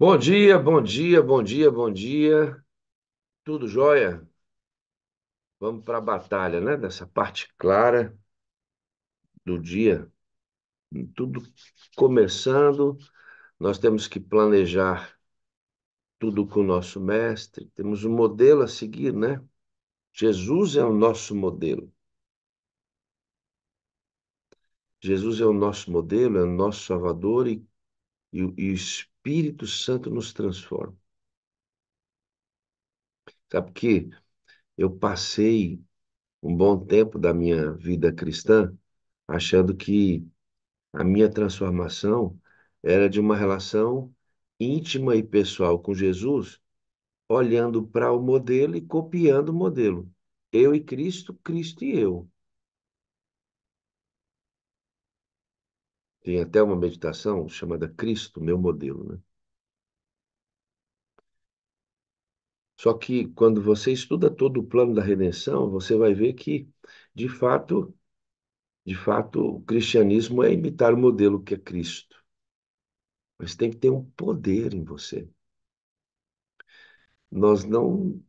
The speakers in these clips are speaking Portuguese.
Bom dia, bom dia, bom dia, bom dia. Tudo jóia? Vamos para a batalha, né? Dessa parte clara do dia. Tudo começando, nós temos que planejar tudo com o nosso mestre. Temos um modelo a seguir, né? Jesus é o nosso modelo. Jesus é o nosso modelo, é o nosso Salvador e o Espírito Santo nos transforma. Sabe que eu passei um bom tempo da minha vida cristã achando que a minha transformação era de uma relação íntima e pessoal com Jesus, olhando para o modelo e copiando o modelo. Eu e Cristo, Cristo e eu. Tem até uma meditação chamada Cristo, meu modelo, né? Só que quando você estuda todo o plano da redenção, você vai ver que, de fato, o cristianismo é imitar o modelo que é Cristo. Mas tem que ter um poder em você. Nós não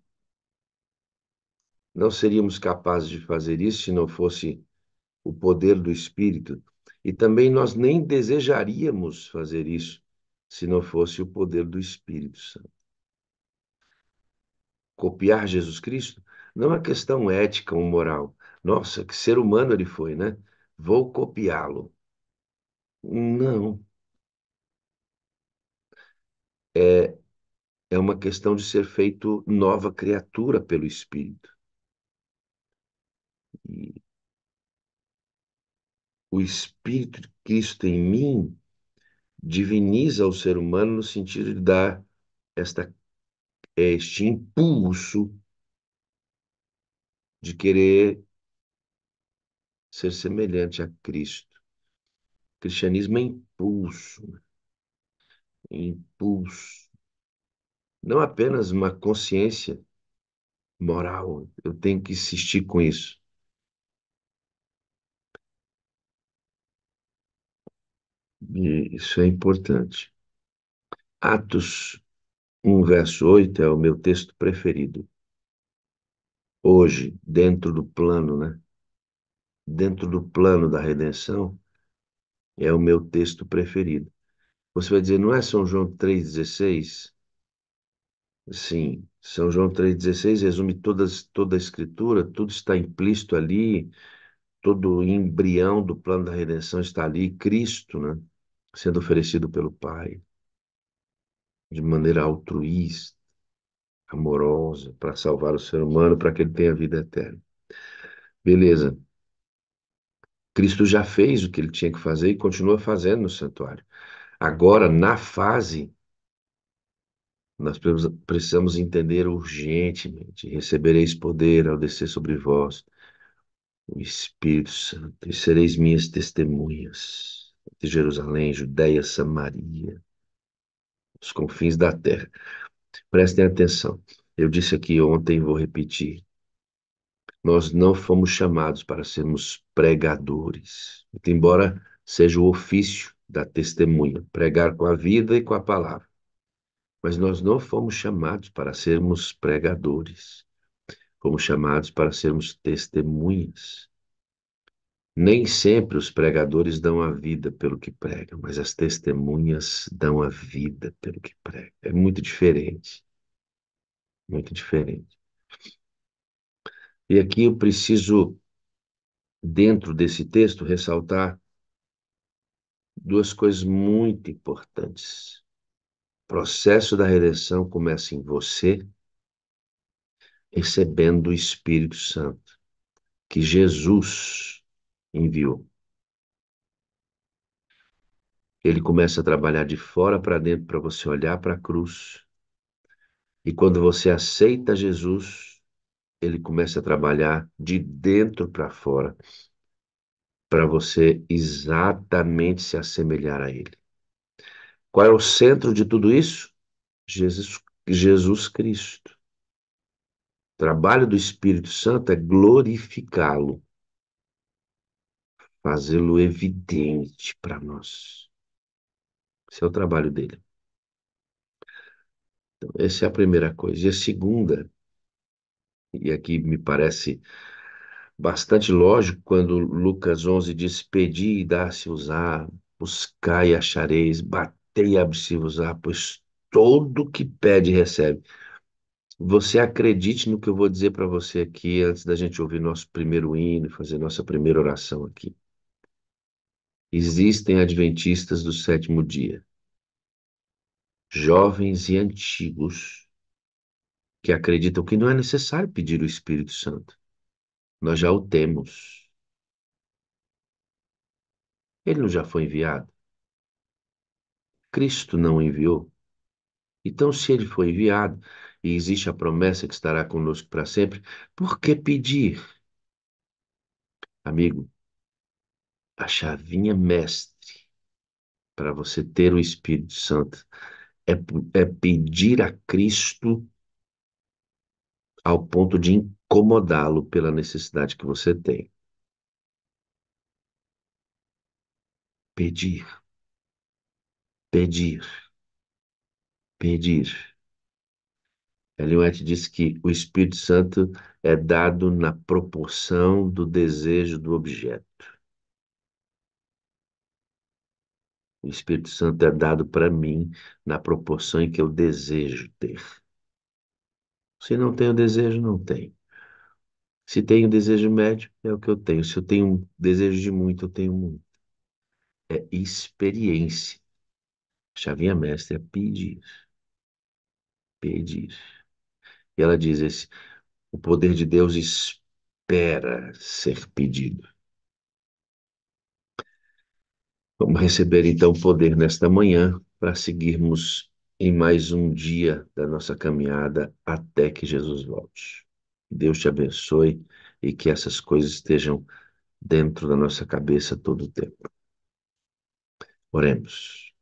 seríamos capazes de fazer isso se não fosse o poder do Espírito. E também nós nem desejaríamos fazer isso se não fosse o poder do Espírito Santo. Copiar Jesus Cristo não é uma questão ética ou moral. Nossa, que ser humano ele foi, né? Vou copiá-lo. Não, é uma questão de ser feito nova criatura pelo Espírito. E o Espírito de Cristo em mim diviniza o ser humano no sentido de dar esta, este impulso de querer ser semelhante a Cristo. O cristianismo é impulso, né? Impulso. Não apenas uma consciência moral. Eu tenho que insistir com isso. E isso é importante. Atos 1, verso 8 é o meu texto preferido. Hoje, dentro do plano, né? Dentro do plano da redenção, é o meu texto preferido. Você vai dizer, não é São João 3,16? Sim, São João 3,16 resume toda a Escritura, tudo está implícito ali, todo o embrião do plano da redenção está ali, Cristo, né, sendo oferecido pelo Pai, de maneira altruísta, amorosa, para salvar o ser humano, para que ele tenha vida eterna. Beleza, Cristo já fez o que ele tinha que fazer e continua fazendo no santuário. Agora, na fase, nós precisamos entender urgentemente: recebereis poder ao descer sobre vós o Espírito Santo, e sereis minhas testemunhas de Jerusalém, Judéia, Samaria, os confins da terra. Prestem atenção. Eu disse aqui ontem e vou repetir. Nós não fomos chamados para sermos pregadores, muito embora seja o ofício da testemunha, pregar com a vida e com a palavra. Mas nós não fomos chamados para sermos pregadores. Fomos chamados para sermos testemunhas. Nem sempre os pregadores dão a vida pelo que pregam, mas as testemunhas dão a vida pelo que pregam. É muito diferente, muito diferente. E aqui eu preciso, dentro desse texto, ressaltar duas coisas muito importantes. O processo da redenção começa em você, recebendo o Espírito Santo, que Jesus enviou. Ele começa a trabalhar de fora para dentro para você olhar para a cruz. E quando você aceita Jesus, ele começa a trabalhar de dentro para fora, para você exatamente se assemelhar a ele. Qual é o centro de tudo isso? Jesus Cristo. O trabalho do Espírito Santo é glorificá-lo, fazê-lo evidente para nós. Esse é o trabalho dele. essa é a primeira coisa. E a segunda, e aqui me parece bastante lógico, quando Lucas 11 diz: Pedi e dá-se-vos-á, buscai e achareis, batei e abre-se-vos-á, pois todo que pede recebe. Você acredite no que eu vou dizer para você aqui, antes da gente ouvir nosso primeiro hino e fazer nossa primeira oração aqui. Existem adventistas do sétimo dia, jovens e antigos, que acreditam que não é necessário pedir o Espírito Santo. Nós já o temos. Ele não já foi enviado? Cristo não o enviou? Então, se ele foi enviado e existe a promessa que estará conosco para sempre, por que pedir? Amigo, a chavinha mestre para você ter o Espírito Santo é pedir a Cristo ao ponto de incomodá-lo pela necessidade que você tem. Pedir, pedir, pedir. Ellen White diz que o Espírito Santo é dado na proporção do desejo do objeto. O Espírito Santo é dado para mim na proporção em que eu desejo ter. Se não tenho desejo, não tenho. Se tenho desejo médio, é o que eu tenho. Se eu tenho desejo de muito, eu tenho muito. É experiência. Chavinha mestra é pedir, pedir. E ela diz o poder de Deus espera ser pedido. Vamos receber então poder nesta manhã para seguirmos em mais um dia da nossa caminhada até que Jesus volte. Deus te abençoe e que essas coisas estejam dentro da nossa cabeça todo o tempo. Oremos.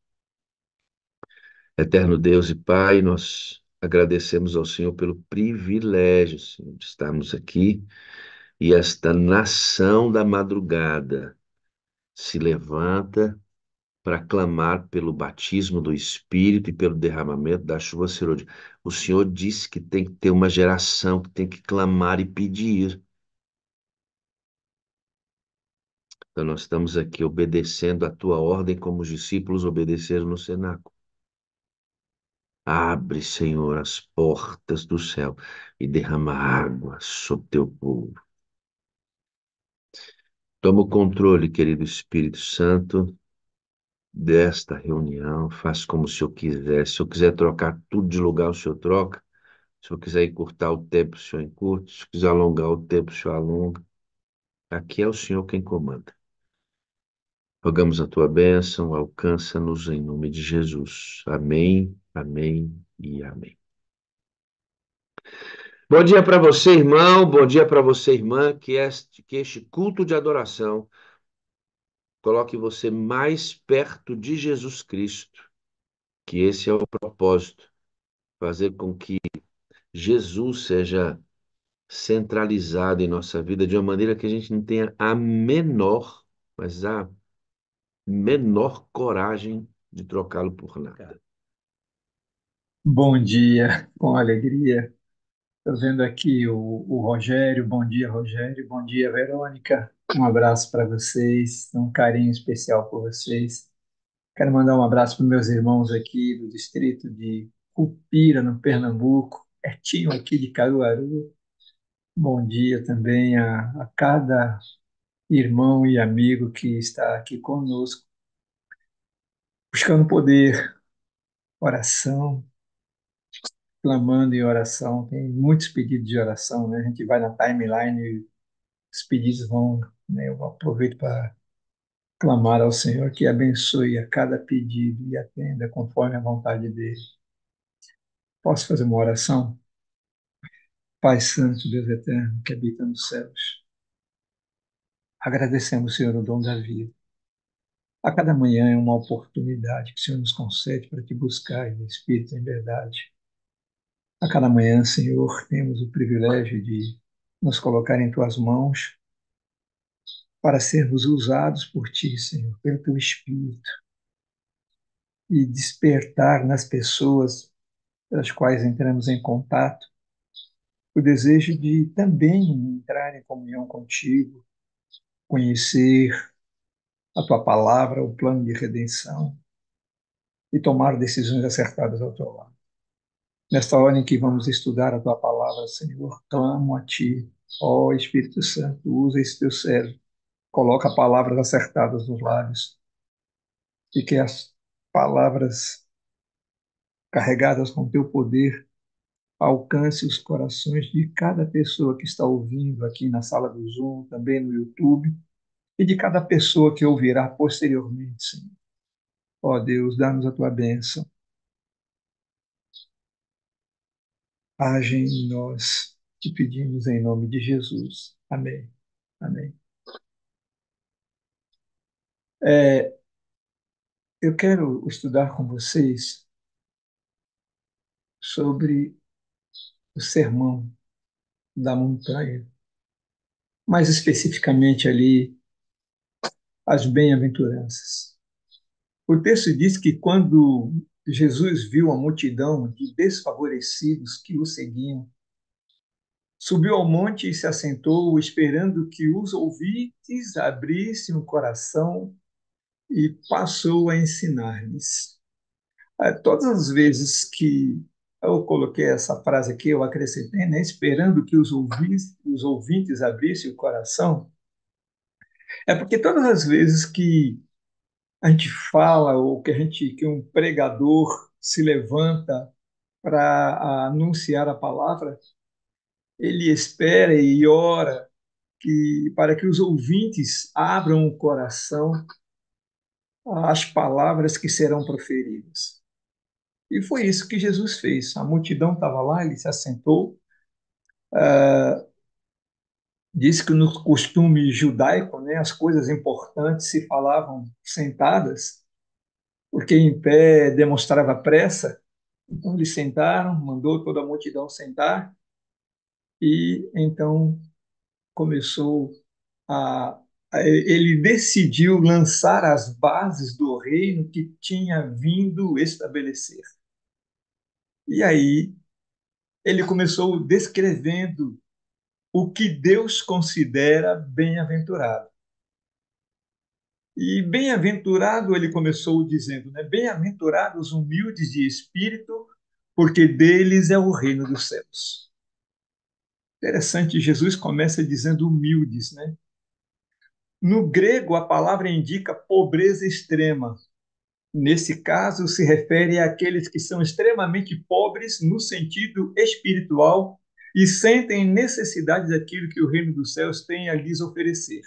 Eterno Deus e Pai, nós agradecemos ao Senhor pelo privilégio, Senhor, de estarmos aqui e esta nação da madrugada se levanta para clamar pelo batismo do Espírito e pelo derramamento da chuva serôdia. O Senhor disse que tem que ter uma geração que tem que clamar e pedir. Então nós estamos aqui obedecendo a tua ordem como os discípulos obedeceram no cenáculo. Abre, Senhor, as portas do céu e derrama água sobre teu povo. Toma o controle, querido Espírito Santo, desta reunião. Faz como o Senhor quiser. Se eu quiser trocar tudo de lugar, o Senhor troca. Se eu quiser encurtar o tempo, o Senhor encurta. Se eu quiser alongar o tempo, o Senhor alonga. Aqui é o Senhor quem comanda. Rogamos a tua bênção, alcança-nos em nome de Jesus. Amém, amém e amém. Bom dia para você, irmão. Bom dia para você, irmã. Que este culto de adoração coloque você mais perto de Jesus Cristo. Que esse é o propósito, fazer com que Jesus seja centralizado em nossa vida de uma maneira que a gente não tenha a menor, mas a menor coragem de trocá-lo por nada. Bom dia, com alegria. Estou vendo aqui o Rogério. Bom dia, Rogério. Bom dia, Verônica. Um abraço para vocês, um carinho especial por vocês. Quero mandar um abraço para meus irmãos aqui do distrito de Cupira, no Pernambuco, pertinho aqui de Caruaru. Bom dia também a cada irmão e amigo que está aqui conosco, buscando poder, oração, clamando em oração. Tem muitos pedidos de oração, né? A gente vai na timeline e os pedidos vão, né? Eu aproveito para clamar ao Senhor que abençoe a cada pedido e atenda conforme a vontade dele. Posso fazer uma oração? Pai Santo, Deus eterno, que habita nos céus. Agradecemos, Senhor, o dom da vida. A cada manhã é uma oportunidade que o Senhor nos concede para te buscar em espírito e em verdade. A cada manhã, Senhor, temos o privilégio de nos colocar em tuas mãos para sermos usados por ti, Senhor, pelo teu Espírito, e despertar nas pessoas pelas quais entramos em contato, o desejo de também entrar em comunhão contigo, conhecer a tua palavra, o plano de redenção e tomar decisões acertadas ao teu lado. Nesta hora em que vamos estudar a tua palavra, Senhor, clamo a ti, ó Espírito Santo, usa esse teu servo, coloca palavras acertadas nos lábios e que as palavras carregadas com teu poder alcance os corações de cada pessoa que está ouvindo aqui na sala do Zoom, também no YouTube, e de cada pessoa que ouvirá posteriormente, Senhor. Ó Deus, dá-nos a tua bênção. Age em nós, te pedimos em nome de Jesus. Amém. Amém. É, eu quero estudar com vocês sobre o sermão da montanha, mais especificamente ali as bem-aventuranças. O texto diz que quando Jesus viu a multidão de desfavorecidos que o seguiam, subiu ao monte e se assentou, esperando que os ouvintes abrissem o coração e passou a ensinar-lhes. Todas as vezes que eu coloquei essa frase aqui, eu acrescentei, né, esperando que os ouvintes abrissem o coração, é porque todas as vezes que a gente fala ou que um pregador se levanta para anunciar a palavra, ele espera e ora para que os ouvintes abram o coração às palavras que serão proferidas. E foi isso que Jesus fez. A multidão estava lá, ele se assentou. Diz que no costume judaico, né, as coisas importantes se falavam sentadas, porque em pé demonstrava pressa. Então eles sentaram, mandou toda a multidão sentar e então começou ele decidiu lançar as bases do reino que tinha vindo estabelecer. E aí ele começou descrevendo o que Deus considera bem-aventurado. E bem-aventurado, ele começou dizendo, né? Bem-aventurados os humildes de espírito, porque deles é o reino dos céus. Interessante, Jesus começa dizendo humildes, né? No grego, a palavra indica pobreza extrema. Nesse caso, se refere àqueles que são extremamente pobres no sentido espiritual e sentem necessidade daquilo que o reino dos céus tem a lhes oferecer.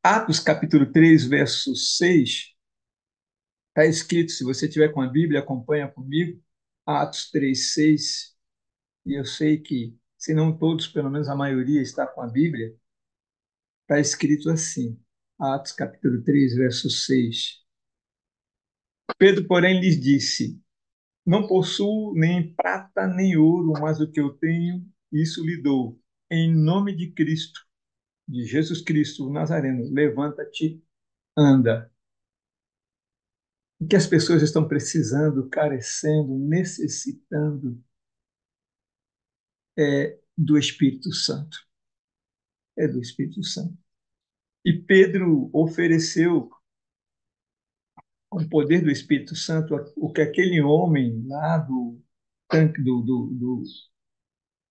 Atos capítulo 3, verso 6, está escrito, se você tiver com a Bíblia, acompanha comigo, Atos 3, 6, e eu sei que, se não todos, pelo menos a maioria está com a Bíblia, está escrito assim, Atos capítulo 3, verso 6. Pedro, porém, lhes disse, não possuo nem prata nem ouro, mas o que eu tenho, isso lhe dou. Em nome de Cristo, de Jesus Cristo, o Nazareno, levanta-te, anda. O que as pessoas estão precisando, carecendo, necessitando é do Espírito Santo. É do Espírito Santo. E Pedro ofereceu, com o poder do Espírito Santo, o que aquele homem lá do tanque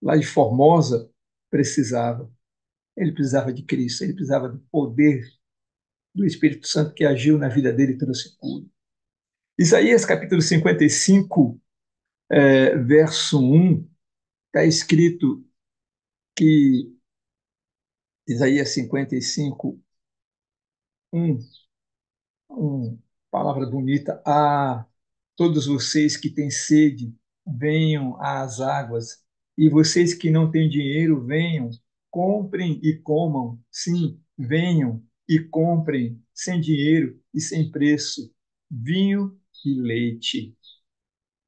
lá de Formosa precisava. Ele precisava de Cristo, ele precisava do poder do Espírito Santo que agiu na vida dele e trouxe cura. Isaías capítulo 55, verso 1, está escrito que Isaías 55, 1, palavra bonita, todos vocês que têm sede, venham às águas, e vocês que não têm dinheiro, venham, comprem e comam. Sim, venham e comprem, sem dinheiro e sem preço, vinho e leite.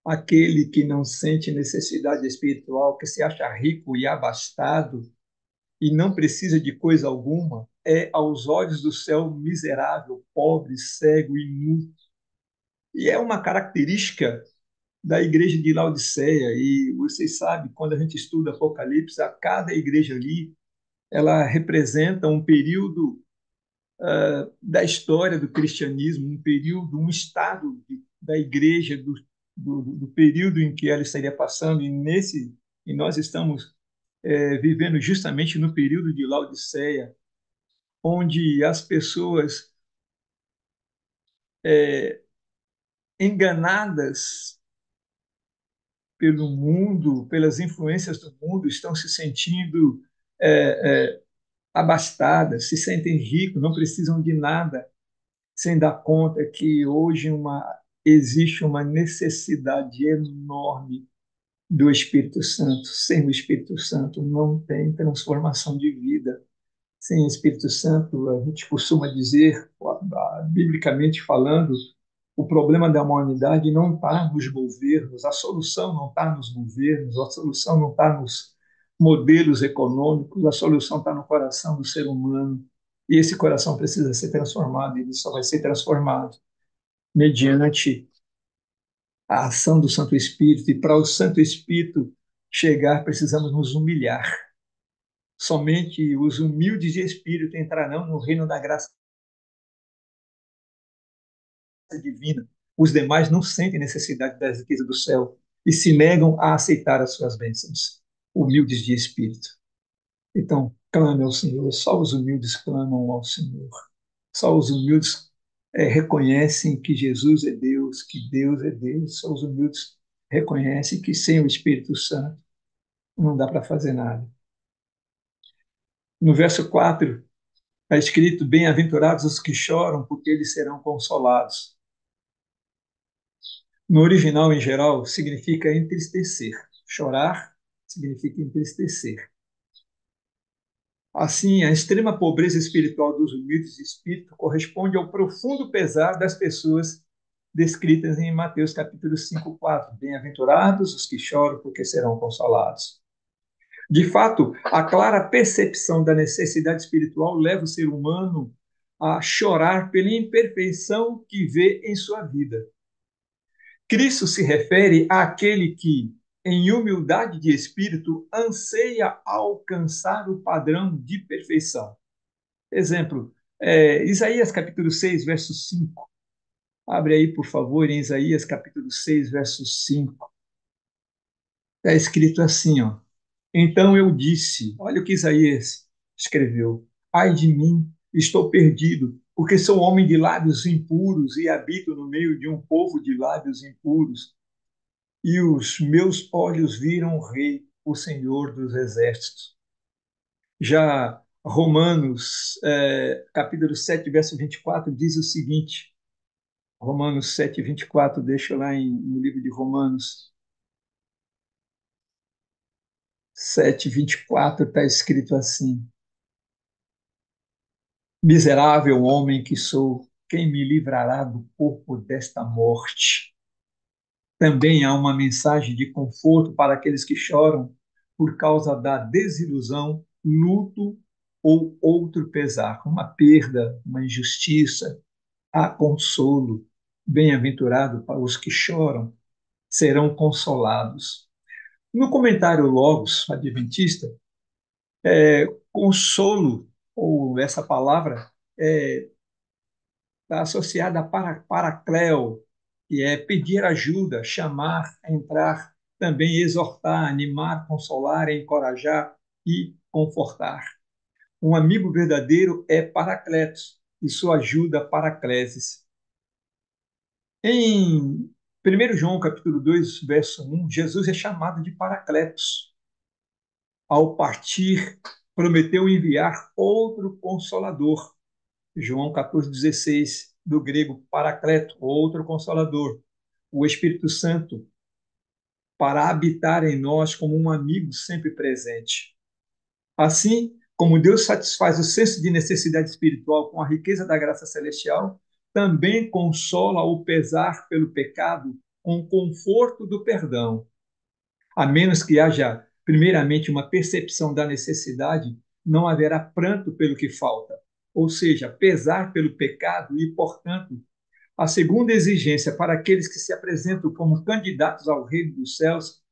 Aquele que não sente necessidade espiritual, que se acha rico e abastado e não precisa de coisa alguma, é aos olhos do céu miserável, pobre, cego e nu. E é uma característica da igreja de Laodiceia. E vocês sabem, quando a gente estuda Apocalipse, a cada igreja ali, ela representa um período da história do cristianismo, um período, um estado da igreja, do período em que ela estaria passando, e nós estamos vivendo justamente no período de Laodiceia, onde as pessoas enganadas pelo mundo, pelas influências do mundo, estão se sentindo abastadas, se sentem ricos, não precisam de nada, sem dar conta que hoje existe uma necessidade enorme do Espírito Santo. Sem o Espírito Santo não tem transformação de vida. Sem o Espírito Santo, a gente costuma dizer, biblicamente falando, o problema da humanidade não está nos governos, a solução não está nos governos, a solução não está nos modelos econômicos, a solução está no coração do ser humano. E esse coração precisa ser transformado, e ele só vai ser transformado mediante a ação do Santo Espírito. E para o Santo Espírito chegar, precisamos nos humilhar. Somente os humildes de espírito entrarão no reino da graça divina. Os demais não sentem necessidade das riquezas do céu e se negam a aceitar as suas bênçãos. Humildes de espírito. Então, clame ao Senhor. Só os humildes clamam ao Senhor. Só os humildes reconhecem que Jesus é Deus, que Deus é Deus. Só os humildes reconhecem que sem o Espírito Santo não dá para fazer nada. No verso 4, está escrito: Bem-aventurados os que choram, porque eles serão consolados. No original, em geral, significa entristecer. Chorar significa entristecer. Assim, a extrema pobreza espiritual dos humildes de espírito corresponde ao profundo pesar das pessoas descritas em Mateus capítulo 5:4. Bem-aventurados os que choram, porque serão consolados. De fato, a clara percepção da necessidade espiritual leva o ser humano a chorar pela imperfeição que vê em sua vida. Cristo se refere àquele que, em humildade de espírito, anseia alcançar o padrão de perfeição. Exemplo, Isaías capítulo 6, verso 5. Abre aí, por favor, em Isaías capítulo 6, verso 5. Está escrito assim, ó. Então eu disse, olha o que Isaías escreveu: Ai de mim, estou perdido, porque sou homem de lábios impuros e habito no meio de um povo de lábios impuros. E os meus olhos viram o Rei, o Senhor dos Exércitos. Já Romanos, capítulo 7, verso 24, diz o seguinte, Romanos 7, 24, deixa lá no livro de Romanos 7, 24, está escrito assim: Miserável homem que sou, quem me livrará do corpo desta morte? Também há uma mensagem de conforto para aqueles que choram por causa da desilusão, luto ou outro pesar, uma perda, uma injustiça. Há consolo. Bem-aventurado para os que choram, serão consolados. No comentário Logos Adventista, consolo, ou essa palavra, está associada a paracleo, que é pedir ajuda, chamar, entrar, também exortar, animar, consolar, encorajar e confortar. Um amigo verdadeiro é paracletos, e sua ajuda paracleses. Em 1 João capítulo 2, verso 1, Jesus é chamado de paracletos. Ao partir, prometeu enviar outro consolador. João 14,16, do grego paracleto, outro consolador, o Espírito Santo, para habitar em nós como um amigo sempre presente. Assim, como Deus satisfaz o senso de necessidade espiritual com a riqueza da graça celestial, também consola o pesar pelo pecado com o conforto do perdão. A menos que haja, primeiramente, uma percepção da necessidade, não haverá pranto pelo que falta, ou seja, pesar pelo pecado e, portanto, A segunda exigência para aqueles que se apresentam como candidatos ao reino dos céus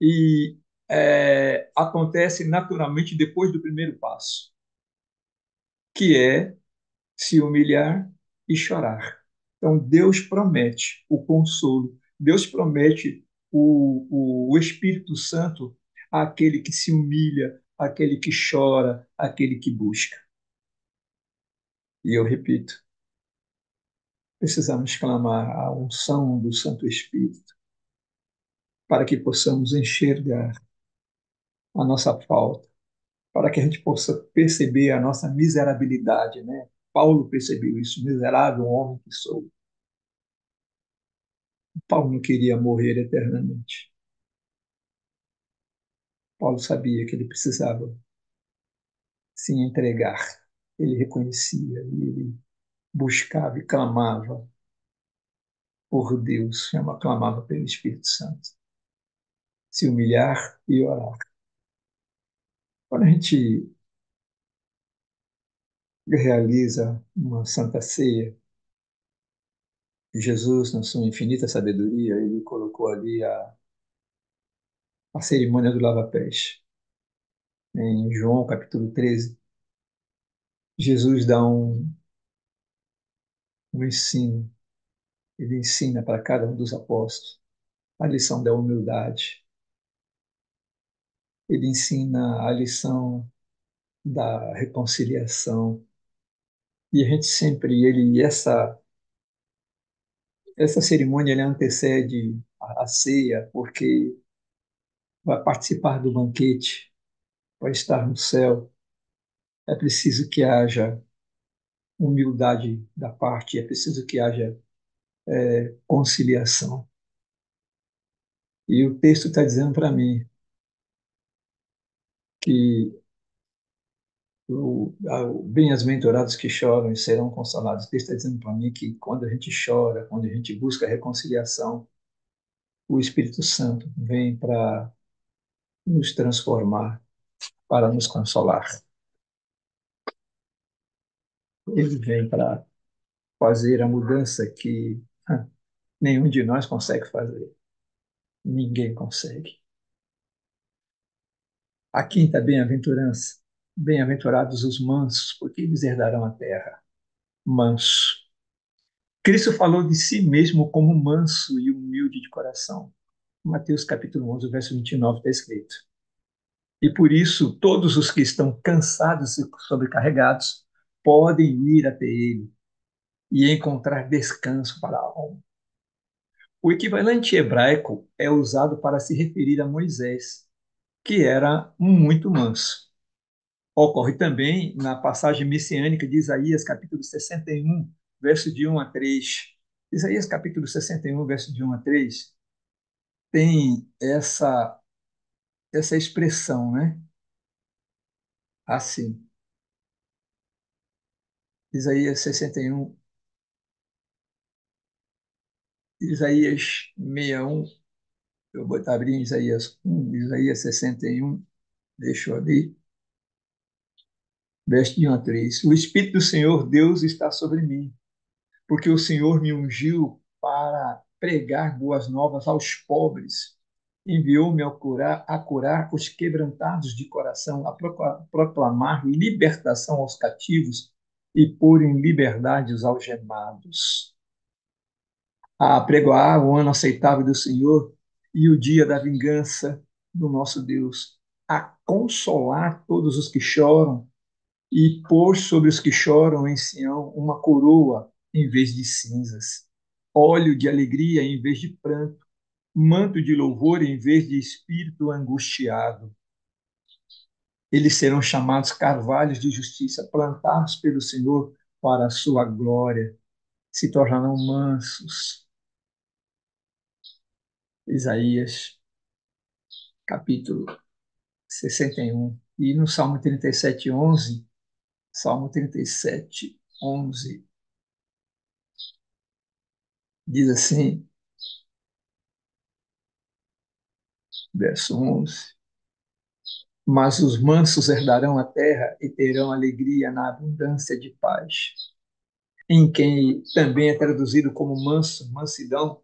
e acontece naturalmente depois do primeiro passo, que é se humilhar e chorar. Então, Deus promete o consolo, Deus promete o Espírito Santo àquele que se humilha, àquele que chora, àquele que busca. E eu repito, precisamos clamar a unção do Santo Espírito para que possamos enxergar a nossa falta, para que a gente possa perceber a nossa miserabilidade, né? Paulo percebeu isso, miserável homem que sou. Paulo não queria morrer eternamente. Paulo sabia que ele precisava se entregar. Ele reconhecia, ele buscava e clamava por Deus, clamava pelo Espírito Santo. Se humilhar e orar. Quando a gente realiza uma santa ceia, Jesus, na sua infinita sabedoria, ele colocou ali a cerimônia do lava-pés. Em João capítulo 13, Jesus dá um ensino. Ele ensina para cada um dos apóstolos a lição da humildade. Ele ensina a lição da reconciliação. E a gente sempre, essa cerimônia ele antecede a ceia, porque vai participar do banquete, vai estar no céu. É preciso que haja humildade da parte, é preciso que haja conciliação. E o texto está dizendo para mim que bem-aventurados que choram e serão consolados. O texto está dizendo para mim que quando a gente chora, quando a gente busca a reconciliação, o Espírito Santo vem para nos transformar, para nos consolar. Ele vem para fazer a mudança que nenhum de nós consegue fazer. Ninguém consegue. A quinta bem-aventurança. Bem-aventurados os mansos, porque eles herdarão a terra. Manso. Cristo falou de si mesmo como manso e humilde de coração. Mateus capítulo 11, verso 29 está escrito. E por isso, todos os que estão cansados e sobrecarregados podem ir até ele e encontrar descanso para a alma. O equivalente hebraico é usado para se referir a Moisés, que era muito manso. Ocorre também na passagem messiânica de Isaías, capítulo 61, verso de 1 a 3. Isaías, capítulo 61, verso de 1 a 3, tem essa expressão, né? Assim, Isaías 61, Isaías 61, eu vou abrir em Isaías 1, Isaías 61, deixa eu abrir, verso de 1 a 3. O Espírito do Senhor Deus está sobre mim, porque o Senhor me ungiu para pregar boas novas aos pobres. Enviou-me a curar os quebrantados de coração, a proclamar libertação aos cativos e pôr em liberdade os algemados, a pregoar o ano aceitável do Senhor e o dia da vingança do nosso Deus, a consolar todos os que choram e pôr sobre os que choram em Sião uma coroa em vez de cinzas, óleo de alegria em vez de pranto, manto de louvor em vez de espírito angustiado. Eles serão chamados carvalhos de justiça, plantados pelo Senhor para a sua glória, se tornarão mansos. Isaías, capítulo 61. E no Salmo 37, 11, Salmo 37, 11, diz assim, verso 11: Mas os mansos herdarão a terra e terão alegria na abundância de paz. em quem também é traduzido como manso, mansidão,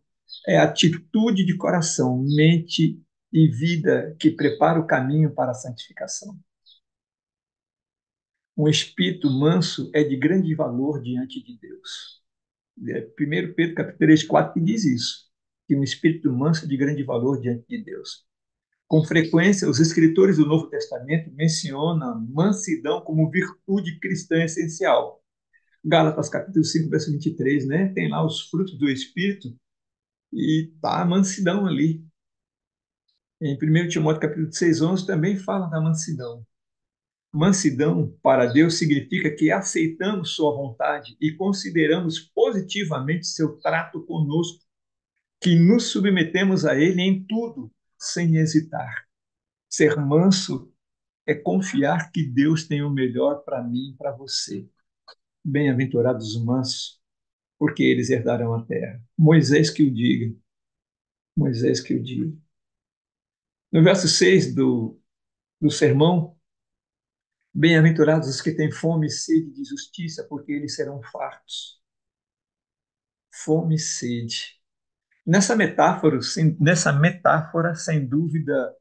é atitude de coração, mente e vida que prepara o caminho para a santificação. Um espírito manso é de grande valor diante de Deus. É 1 Pedro capítulo 3, 4 que diz isso, que um espírito manso é de grande valor diante de Deus. Com frequência, os escritores do Novo Testamento mencionam mansidão como virtude cristã essencial. Gálatas capítulo 5, verso 23, né? Tem lá os frutos do Espírito e tá a mansidão ali. Em 1 Timóteo capítulo 6, 11 também fala da mansidão. Mansidão para Deus significa que aceitamos sua vontade e consideramos positivamente seu trato conosco, que nos submetemos a ele em tudo, sem hesitar. Ser manso é confiar que Deus tem o melhor para mim e para você. Bem-aventurados os mansos, porque eles herdarão a terra. Moisés que o diga. Moisés que o diga. No verso 6 do sermão, bem-aventurados os que têm fome e sede de justiça, porque eles serão fartos. Fome e sede. Nessa metáfora, sem dúvida,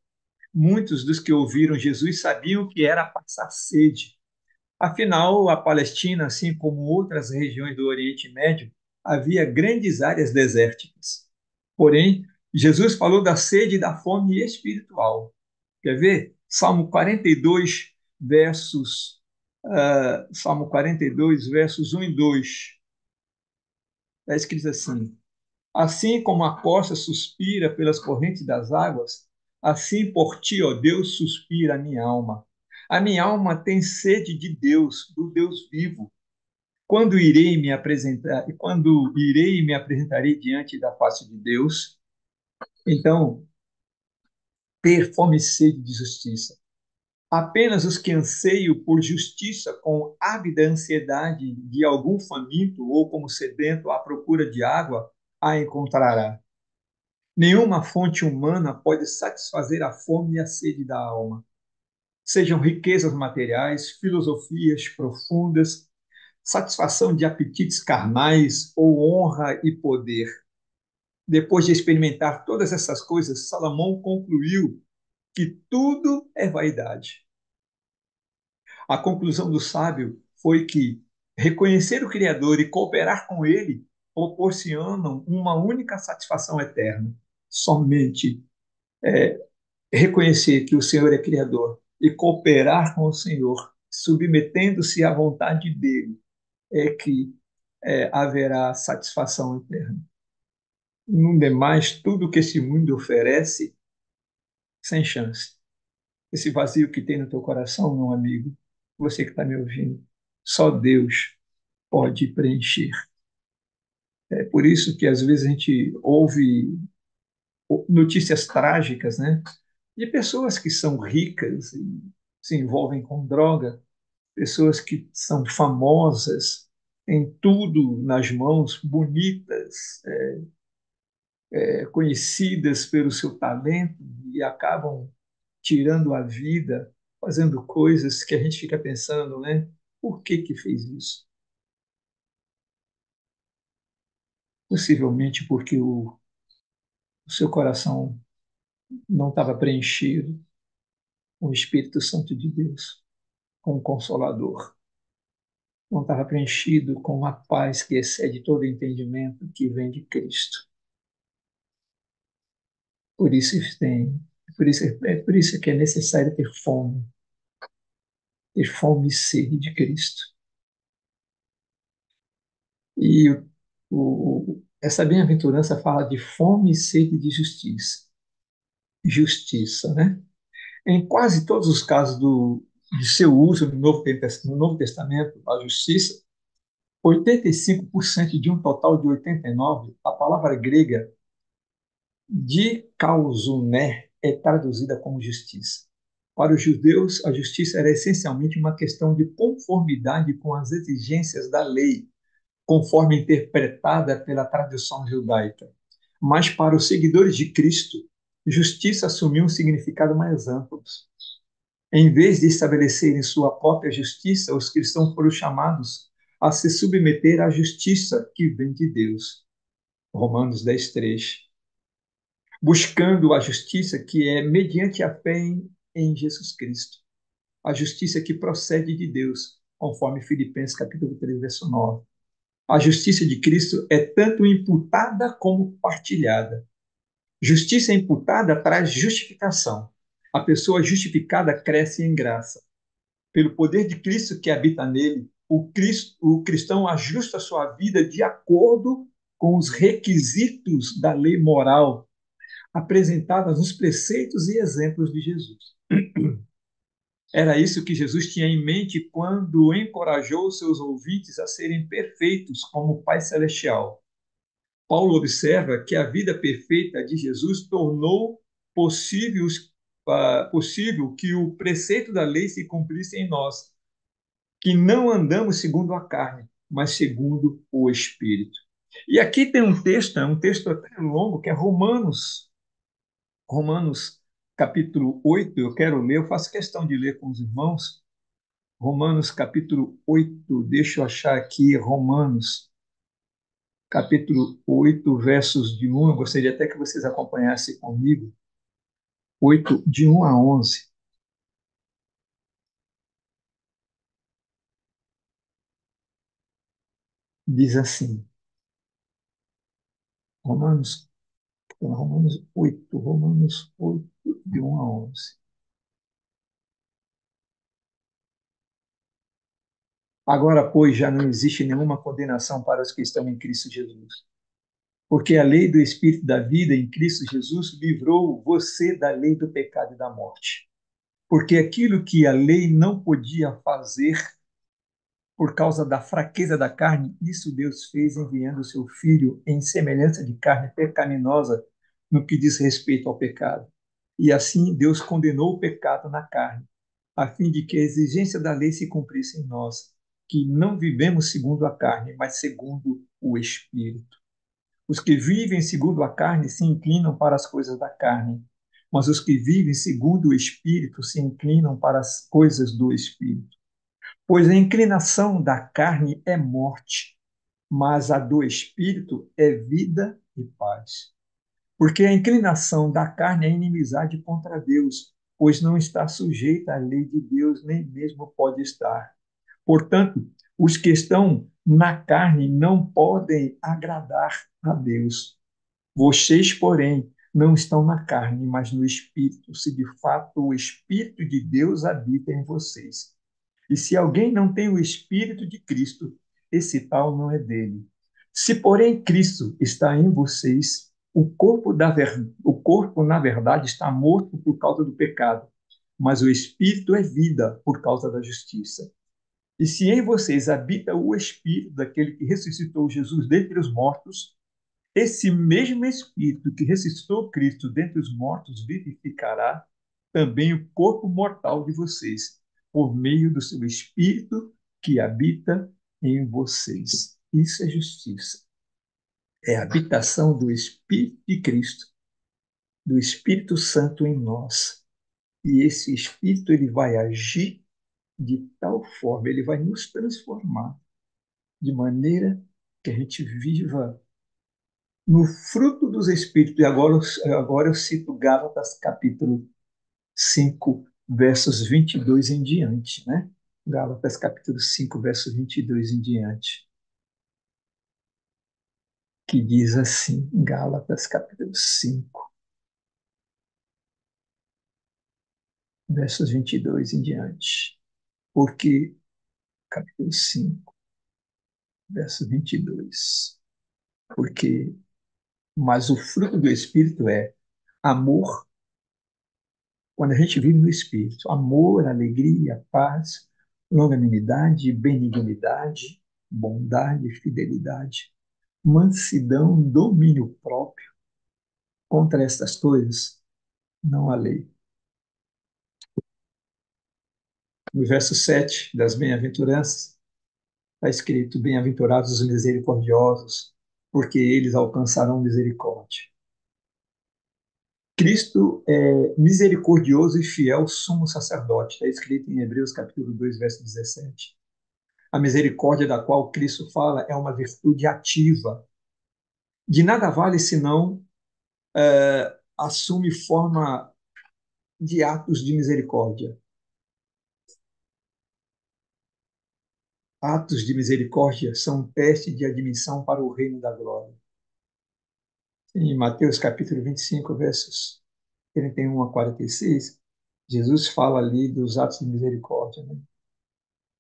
muitos dos que ouviram Jesus sabiam que era passar sede. Afinal, a Palestina, assim como outras regiões do Oriente Médio, havia grandes áreas desérticas. Porém, Jesus falou da sede e da fome espiritual. Quer ver? Salmo 42, versos 1 e 2. Está escrito assim: Assim como a costa suspira pelas correntes das águas, assim por ti, ó Deus, suspira a minha alma. A minha alma tem sede de Deus, do Deus vivo. Quando irei e me apresentarei diante da face de Deus? Então, ter fome e sede de justiça. Apenas os que anseiam por justiça com ávida ansiedade de algum faminto ou como sedento à procura de água, a encontrará. Nenhuma fonte humana pode satisfazer a fome e a sede da alma. Sejam riquezas materiais, filosofias profundas, satisfação de apetites carnais ou honra e poder. Depois de experimentar todas essas coisas, Salomão concluiu que tudo é vaidade. A conclusão do sábio foi que reconhecer o Criador e cooperar com ele proporcionam uma única satisfação eterna. Somente reconhecer que o Senhor é Criador e cooperar com o Senhor, submetendo-se à vontade dele, é que haverá satisfação eterna. No demais, tudo que esse mundo oferece, sem chance. Esse vazio que tem no teu coração, meu amigo, você que está me ouvindo, só Deus pode preencher. É por isso que às vezes a gente ouve notícias trágicas, né? De pessoas que são ricas e se envolvem com droga, pessoas que são famosas, têm tudo nas mãos, bonitas, conhecidas pelo seu talento e acabam tirando a vida, fazendo coisas que a gente fica pensando, né? Por que que fez isso? Possivelmente porque o seu coração não estava preenchido com o Espírito Santo de Deus, com o Consolador. Não estava preenchido com a paz que excede todo entendimento que vem de Cristo. Por isso por isso que é necessário ter fome e sede de Cristo. E essa bem-aventurança fala de fome e sede de justiça. Justiça, né? Em quase todos os casos de seu uso no Novo Testamento, a justiça, 85% de um total de 89%, a palavra grega dikaiosune é traduzida como justiça. Para os judeus, a justiça era essencialmente uma questão de conformidade com as exigências da lei, conforme interpretada pela tradição judaica. Mas para os seguidores de Cristo, justiça assumiu um significado mais amplo. Em vez de estabelecerem sua própria justiça, os cristãos foram chamados a se submeter à justiça que vem de Deus. Romanos 10:3. Buscando a justiça que é mediante a fé em Jesus Cristo. A justiça que procede de Deus, conforme Filipenses capítulo 3, verso 9. A justiça de Cristo é tanto imputada como partilhada. Justiça imputada traz justificação. A pessoa justificada cresce em graça. Pelo poder de Cristo que habita nele, o cristão ajusta a sua vida de acordo com os requisitos da lei moral apresentadas nos preceitos e exemplos de Jesus. Era isso que Jesus tinha em mente quando encorajou seus ouvintes a serem perfeitos como o Pai Celestial. Paulo observa que a vida perfeita de Jesus tornou possível, possível que o preceito da lei se cumprisse em nós, que não andamos segundo a carne, mas segundo o Espírito. E aqui tem um texto até longo, que é Romanos capítulo 8. Eu quero ler, eu faço questão de ler com os irmãos. Romanos capítulo 8, deixa eu achar aqui, Romanos capítulo 8, versos de 1, eu gostaria até que vocês acompanhassem comigo, 8, de 1 a 11, diz assim, Romanos, Romanos 8, de 1 a 11. Agora, pois, já não existe nenhuma condenação para os que estão em Cristo Jesus. Porque a lei do Espírito da vida em Cristo Jesus livrou você da lei do pecado e da morte. Porque aquilo que a lei não podia fazer por causa da fraqueza da carne, isso Deus fez enviando o seu Filho em semelhança de carne pecaminosa no que diz respeito ao pecado. E assim Deus condenou o pecado na carne, a fim de que a exigência da lei se cumprisse em nós, que não vivemos segundo a carne, mas segundo o Espírito. Os que vivem segundo a carne se inclinam para as coisas da carne, mas os que vivem segundo o Espírito se inclinam para as coisas do Espírito. Pois a inclinação da carne é morte, mas a do Espírito é vida e paz. Porque a inclinação da carne é inimizade contra Deus, pois não está sujeita à lei de Deus, nem mesmo pode estar. Portanto, os que estão na carne não podem agradar a Deus. Vocês, porém, não estão na carne, mas no Espírito, se de fato o Espírito de Deus habita em vocês. E se alguém não tem o Espírito de Cristo, esse tal não é dele. Se, porém, Cristo está em vocês, o corpo, na verdade, está morto por causa do pecado, mas o Espírito é vida por causa da justiça. E se em vocês habita o Espírito daquele que ressuscitou Jesus dentre os mortos, esse mesmo Espírito que ressuscitou Cristo dentre os mortos vivificará também o corpo mortal de vocês, por meio do seu Espírito que habita em vocês. Isso é justiça. É a habitação do Espírito de Cristo, do Espírito Santo em nós. E esse Espírito ele vai agir de tal forma, ele vai nos transformar de maneira que a gente viva no fruto dos Espíritos. E agora eu cito Gálatas capítulo 5, versos 22 em diante, né? Gálatas capítulo 5, versos 22 em diante, que diz assim, Gálatas capítulo 5, versos 22 em diante. Porque, capítulo 5, verso 22, porque, mas o fruto do Espírito é amor, quando a gente vive no Espírito, amor, alegria, paz, longanimidade, benignidade, bondade, fidelidade, mansidão, domínio próprio. Contra estas coisas não há lei. No verso 7 das bem-aventuranças, está escrito: bem-aventurados os misericordiosos, porque eles alcançarão misericórdia. Cristo é misericordioso e fiel sumo sacerdote, está escrito em Hebreus capítulo 2, verso 17. A misericórdia da qual Cristo fala é uma virtude ativa. De nada vale senão assume forma de atos de misericórdia. Atos de misericórdia são um teste de admissão para o reino da glória. Em Mateus capítulo 25, versos 31 a 46, Jesus fala ali dos atos de misericórdia, né?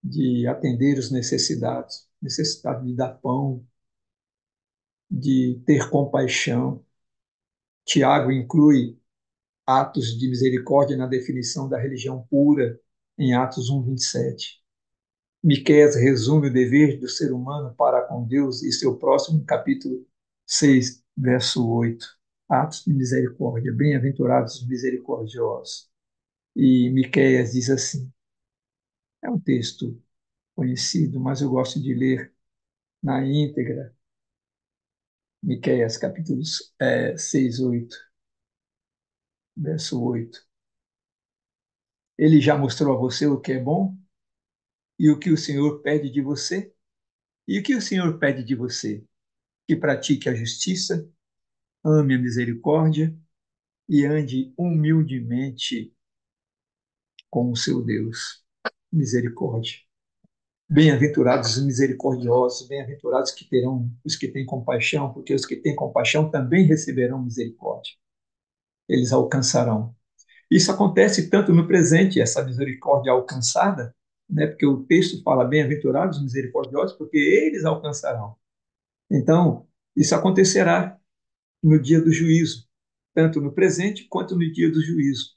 De atender os necessitados, necessidade de dar pão, de ter compaixão. Tiago inclui atos de misericórdia na definição da religião pura, em Atos 1:27. Miqueias resume o dever do ser humano para com Deus e seu próximo no capítulo 6, verso 8. Atos de misericórdia, bem-aventurados os misericordiosos. E Miqueias diz assim, é um texto conhecido, mas eu gosto de ler na íntegra, Miqueias capítulo 6, 8, verso 8. Ele já mostrou a você o que é bom e o que o Senhor pede de você? E o que o Senhor pede de você? Que pratique a justiça, ame a misericórdia e ande humildemente com o seu Deus. Misericórdia. Bem-aventurados os misericordiosos, bem-aventurados que terão os que têm compaixão, porque os que têm compaixão também receberão misericórdia. Eles alcançarão. Isso acontece tanto no presente, essa misericórdia alcançada, né? Porque o texto fala bem-aventurados os misericordiosos, porque eles alcançarão. Então, isso acontecerá no dia do juízo, tanto no presente quanto no dia do juízo,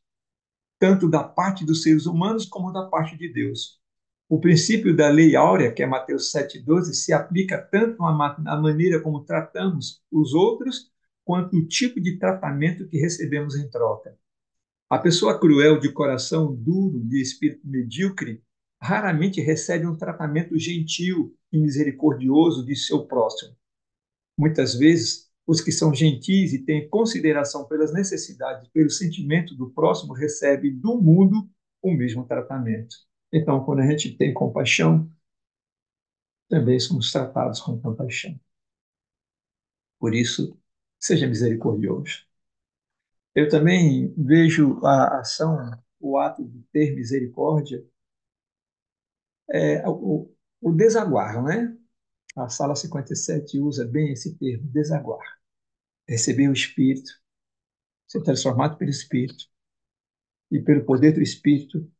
tanto da parte dos seres humanos como da parte de Deus. O princípio da lei áurea, que é Mateus 7,12, se aplica tanto à maneira como tratamos os outros, quanto o tipo de tratamento que recebemos em troca. A pessoa cruel, de coração duro, de espírito medíocre, raramente recebe um tratamento gentil e misericordioso de seu próximo. Muitas vezes, os que são gentis e têm consideração pelas necessidades, pelo sentimento do próximo, recebem do mundo o mesmo tratamento. Então, quando a gente tem compaixão, também somos tratados com compaixão. Por isso, seja misericordioso. Eu também vejo a ação, o ato de ter misericórdia, o desaguar, né? A Sala 57 usa bem esse termo, desaguar. Receber o Espírito, ser transformado pelo Espírito e pelo poder do Espírito,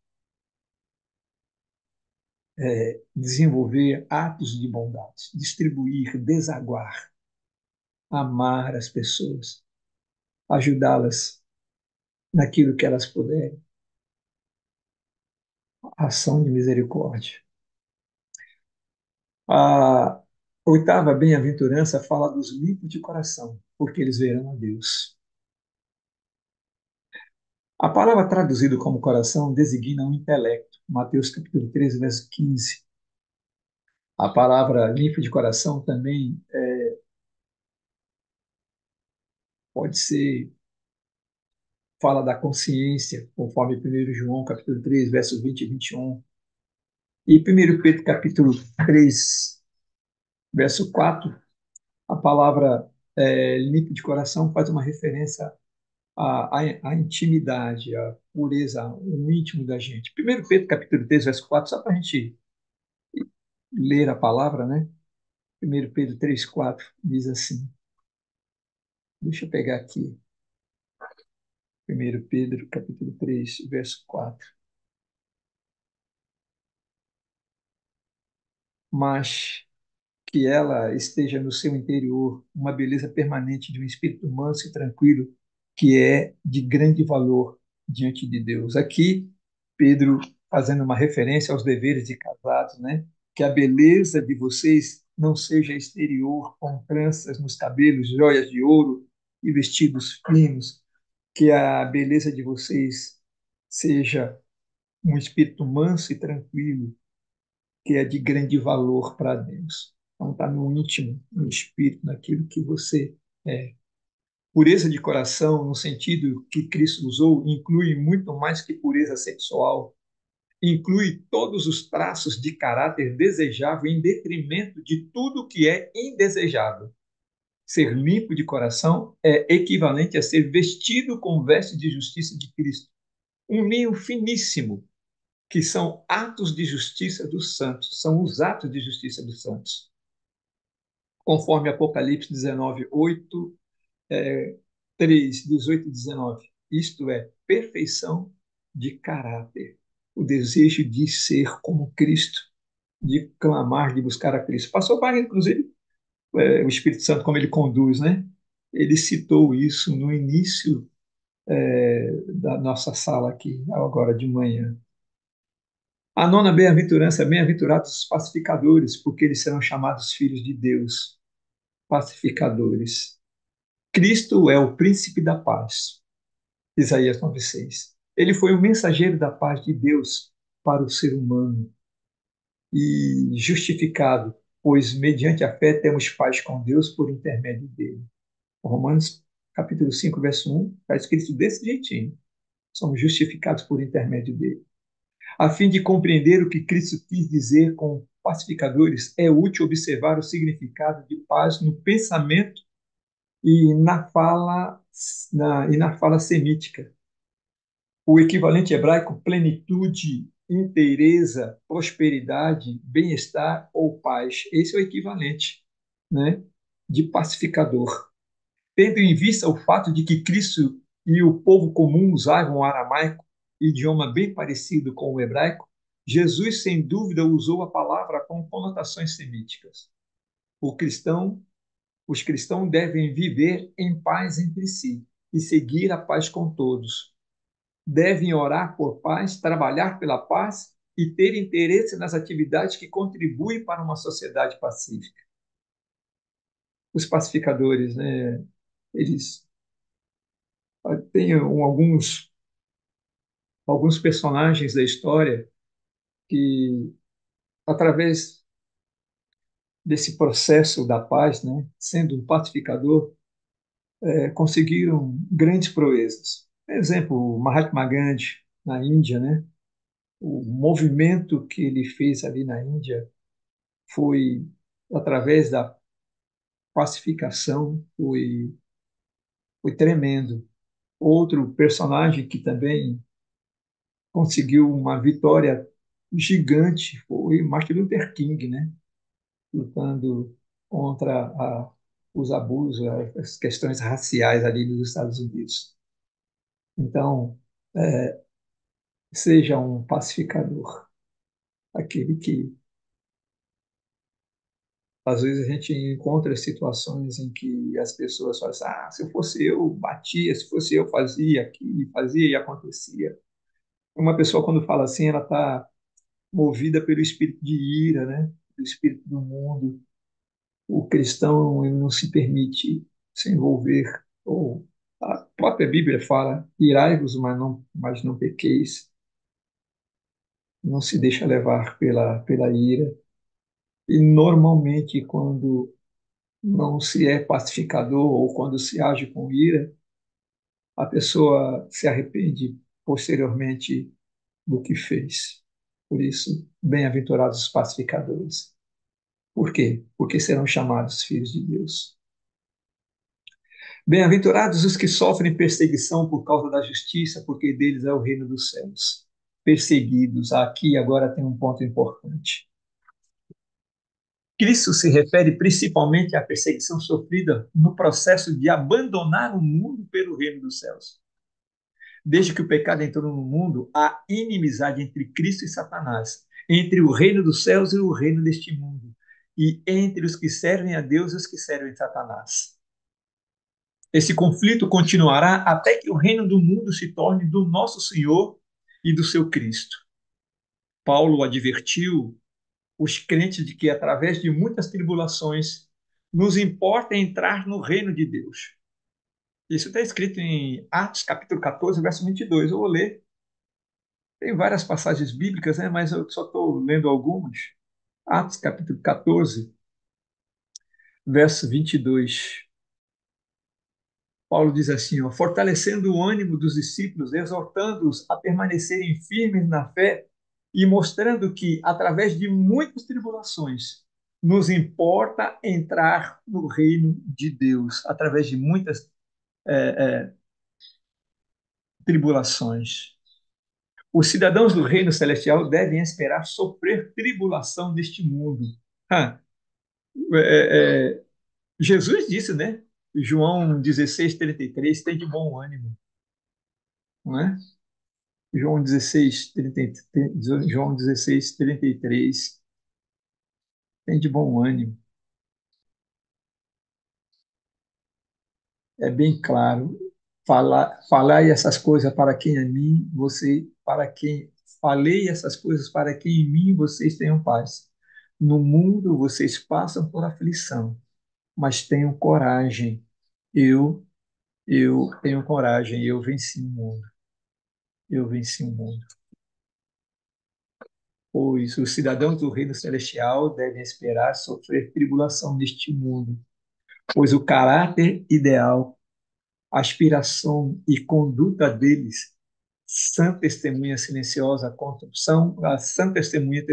desenvolver atos de bondade, distribuir, desaguar, amar as pessoas, ajudá-las naquilo que elas puderem. Ação de misericórdia. A oitava bem-aventurança fala dos limpos de coração, porque eles verão a Deus. A palavra traduzida como coração designa um intelecto. Mateus capítulo 13, verso 15. A palavra limpo de coração também pode ser, fala da consciência, conforme 1 João capítulo 3, versos 20 e 21. E 1 Pedro capítulo 3, verso 4, a palavra limpo de coração faz uma referência à intimidade, à pureza, o íntimo da gente. 1 Pedro capítulo 3, verso 4, só para a gente ler a palavra, né? 1 Pedro 3, 4 diz assim, deixa eu pegar aqui, 1 Pedro capítulo 3, verso 4. Mas que ela esteja no seu interior, uma beleza permanente de um espírito manso e tranquilo, que é de grande valor diante de Deus. Aqui, Pedro fazendo uma referência aos deveres de casados, né? Que a beleza de vocês não seja exterior, com tranças nos cabelos, joias de ouro e vestidos finos, que a beleza de vocês seja um espírito manso e tranquilo, que é de grande valor para Deus. Então, está no íntimo, no espírito, naquilo que você é. Pureza de coração, no sentido que Cristo usou, inclui muito mais que pureza sexual. inclui todos os traços de caráter desejável em detrimento de tudo que é indesejável. Ser limpo de coração é equivalente a ser vestido com veste de justiça de Cristo, um linho finíssimo, que são atos de justiça dos santos, são os atos de justiça dos santos. Conforme Apocalipse 19, 8, 3, 18 e 19. Isto é, perfeição de caráter. O desejo de ser como Cristo, de clamar, de buscar a Cristo. Pastor Wagner, inclusive, o Espírito Santo, como ele conduz, né? Ele citou isso no início da nossa sala aqui, agora de manhã. A nona bem-aventurança, bem-aventurados os pacificadores, porque eles serão chamados filhos de Deus. Pacificadores. Cristo é o príncipe da paz. Isaías 9:6. Ele foi o mensageiro da paz de Deus para o ser humano e justificado, pois mediante a fé temos paz com Deus por intermédio dele. Romanos capítulo 5, verso 1, está escrito desse jeitinho. Somos justificados por intermédio dele. A fim de compreender o que Cristo quis dizer com pacificadores, é útil observar o significado de paz no pensamento e na fala semítica. O equivalente hebraico plenitude, inteireza, prosperidade, bem-estar ou paz. Esse é o equivalente, né, de pacificador. Tendo em vista o fato de que Cristo e o povo comum usavam o aramaico, idioma bem parecido com o hebraico, Jesus, sem dúvida, usou a palavra com conotações semíticas. O cristão, os cristãos devem viver em paz entre si e seguir a paz com todos. Devem orar por paz, trabalhar pela paz e ter interesse nas atividades que contribuem para uma sociedade pacífica. Os pacificadores, né, eles têm alguns personagens da história que, através desse processo da paz, né, sendo um pacificador, conseguiram grandes proezas. Por exemplo, Mahatma Gandhi, na Índia, né, o movimento que ele fez ali na Índia foi através da pacificação, foi tremendo. Outro personagem que também conseguiu uma vitória gigante foi Martin Luther King, né? Lutando contra os abusos, as questões raciais ali nos Estados Unidos. Então, seja um pacificador, aquele que às vezes a gente encontra situações em que as pessoas falam assim, se fosse eu batia, se fosse eu fazia aqui, fazia e acontecia. Uma pessoa quando fala assim, ela está movida pelo espírito de ira, né? Pelo espírito do mundo. O cristão ele não se permite se envolver, ou a própria Bíblia fala, irai-vos, mas não pequeis, não se deixa levar pela ira. E normalmente quando não se é pacificador ou quando se age com ira, a pessoa se arrepende posteriormente do que fez. Por isso, bem-aventurados os pacificadores. Por quê? Porque serão chamados filhos de Deus. Bem-aventurados os que sofrem perseguição por causa da justiça, porque deles é o reino dos céus. Perseguidos, aqui agora tem um ponto importante. Cristo se refere principalmente à perseguição sofrida no processo de abandonar o mundo pelo reino dos céus. Desde que o pecado entrou no mundo, há inimizade entre Cristo e Satanás, entre o reino dos céus e o reino deste mundo, e entre os que servem a Deus e os que servem a Satanás. Esse conflito continuará até que o reino do mundo se torne do nosso Senhor e do seu Cristo. Paulo advertiu os crentes de que, através de muitas tribulações, nos importa entrar no reino de Deus. Isso está escrito em Atos, capítulo 14, verso 22. Eu vou ler. Tem várias passagens bíblicas, né, mas eu só estou lendo algumas. Atos, capítulo 14, verso 22. Paulo diz assim, ó, fortalecendo o ânimo dos discípulos, exortando-os a permanecerem firmes na fé e mostrando que, através de muitas tribulações, nos importa entrar no reino de Deus, através de muitas tribulações. Os cidadãos do reino celestial devem esperar sofrer tribulação neste mundo. Ah, Jesus disse, né? João 16:33, tem de bom ânimo, não é? João 16:30, João 16:33, tem de bom ânimo. É bem claro. Falai essas coisas para quem a mim, você, para quem falei essas coisas para quem em mim vocês tenham paz. No mundo vocês passam por aflição, mas tenham coragem. Eu, eu tenho coragem, eu venci o mundo. Eu venci o mundo. Pois os cidadãos do reino celestial devem esperar sofrer tribulação neste mundo, pois o caráter ideal, aspiração e conduta deles, sã testemunha silenciosa contra são a sã testemunha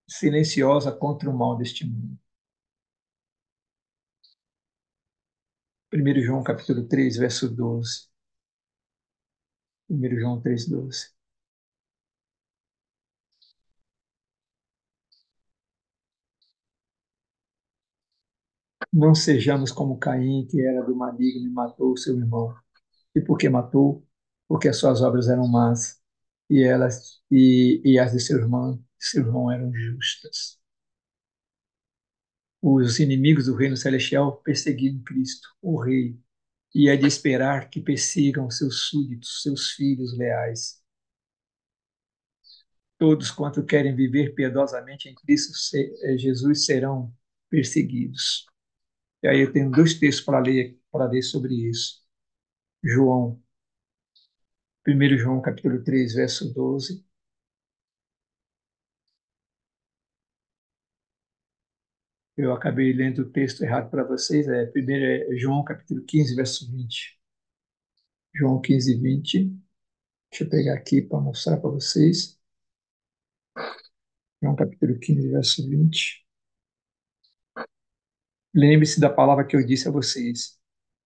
silenciosa contra o mal deste mundo. 1 João capítulo 3, verso 12. 1 João 3:12. Não sejamos como Caim, que era do maligno e matou o seu irmão. E por que matou? Porque as suas obras eram más e as de seu irmão eram justas. Os inimigos do reino celestial perseguiam Cristo, o Rei, e é de esperar que persigam seus súditos, seus filhos leais. Todos quanto querem viver piedosamente em Cristo Jesus serão perseguidos. E aí eu tenho dois textos para ler sobre isso. João, 1 João capítulo 3, verso 12. Eu acabei lendo o texto errado para vocês. Primeiro é João capítulo 15, verso 20. João 15, 20. Deixa eu pegar aqui para mostrar para vocês. João capítulo 15, verso 20. Lembre-se da palavra que eu disse a vocês.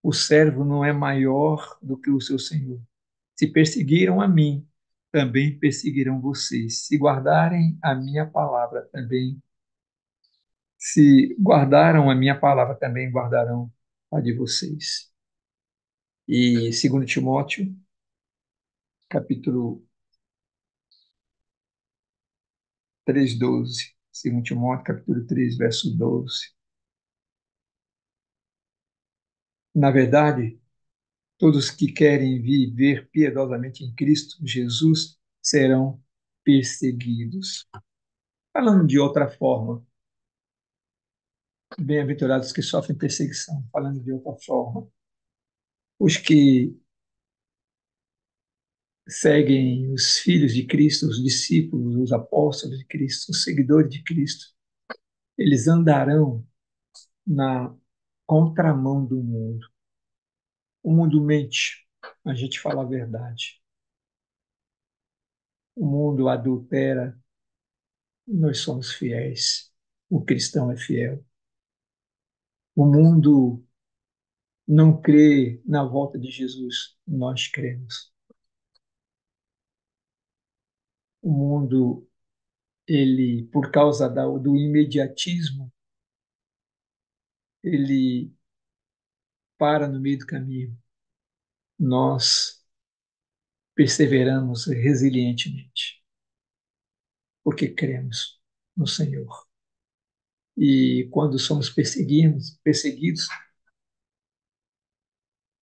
O servo não é maior do que o seu senhor. Se perseguiram a mim, também perseguirão vocês. Se guardarem a minha palavra, também. Se guardaram a minha palavra, também guardarão a de vocês. E 2 Timóteo, capítulo 3:12. 2 Timóteo, capítulo 3, verso 12. Na verdade, todos que querem viver piedosamente em Cristo Jesus serão perseguidos. Falando de outra forma, bem-aventurados que sofrem perseguição. Falando de outra forma, os que seguem os filhos de Cristo, os discípulos, os apóstolos de Cristo, os seguidores de Cristo, eles andarão na contramão do mundo. O mundo mente, a gente fala a verdade. O mundo adultera, nós somos fiéis. O cristão é fiel. O mundo não crê na volta de Jesus, nós cremos. O mundo, ele, por causa do imediatismo, ele para no meio do caminho. Nós perseveramos resilientemente, porque cremos no Senhor. E quando somos perseguidos,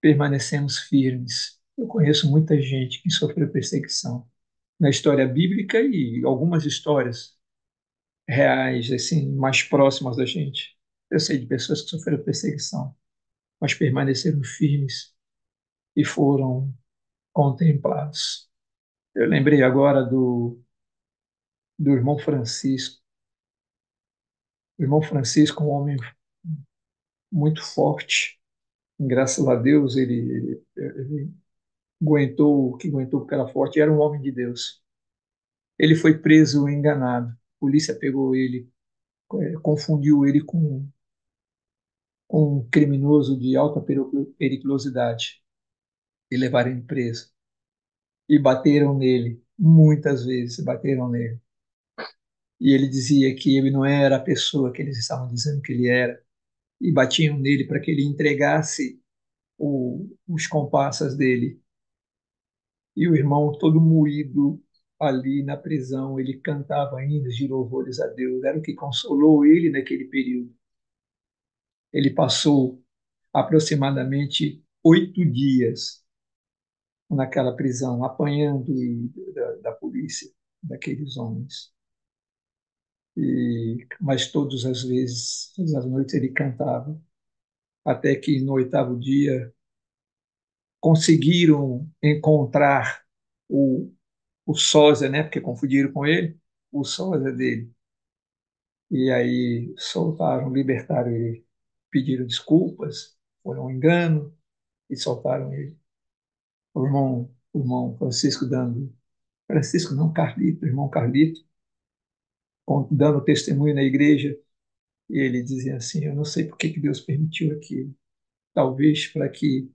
permanecemos firmes. Eu conheço muita gente que sofreu perseguição na história bíblica e algumas histórias reais, assim, mais próximas da gente. Eu sei de pessoas que sofreram perseguição, mas permaneceram firmes e foram contemplados. Eu lembrei agora do irmão Francisco. O irmão Francisco, um homem muito forte. Graças a Deus, ele aguentou, que aguentou porque era forte, era um homem de Deus. Ele foi preso enganado. A polícia pegou ele, confundiu ele com um criminoso de alta periculosidade e levaram ele preso. E bateram nele, muitas vezes bateram nele. E ele dizia que ele não era a pessoa que eles estavam dizendo que ele era. E batiam nele para que ele entregasse os comparsas dele. E o irmão, todo moído ali na prisão, ele cantava hinos de louvores a Deus. Era o que consolou ele naquele período. Ele passou aproximadamente 8 dias naquela prisão, apanhando da polícia, daqueles homens. Mas todas as noites ele cantava, até que no 8º dia conseguiram encontrar o, o sósia, né? Porque confundiram com ele, o sósia dele. E aí soltaram, libertaram ele, pediram desculpas, foi um engano e soltaram ele. O irmão Francisco dando, Francisco não, Carlito, o irmão Carlito, dando testemunho na igreja, e ele dizia assim: eu não sei por que Deus permitiu aquilo. Talvez para que,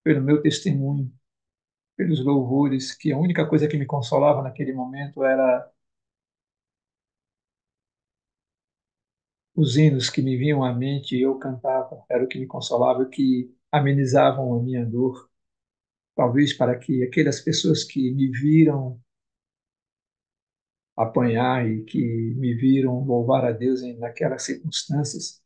pelo meu testemunho, pelos louvores, que a única coisa que me consolava naquele momento era os hinos que me vinham à mente e eu cantava, era o que me consolava, o que amenizavam a minha dor. Talvez para que aquelas pessoas que me viram apanhar e que me viram louvar a Deus naquelas circunstâncias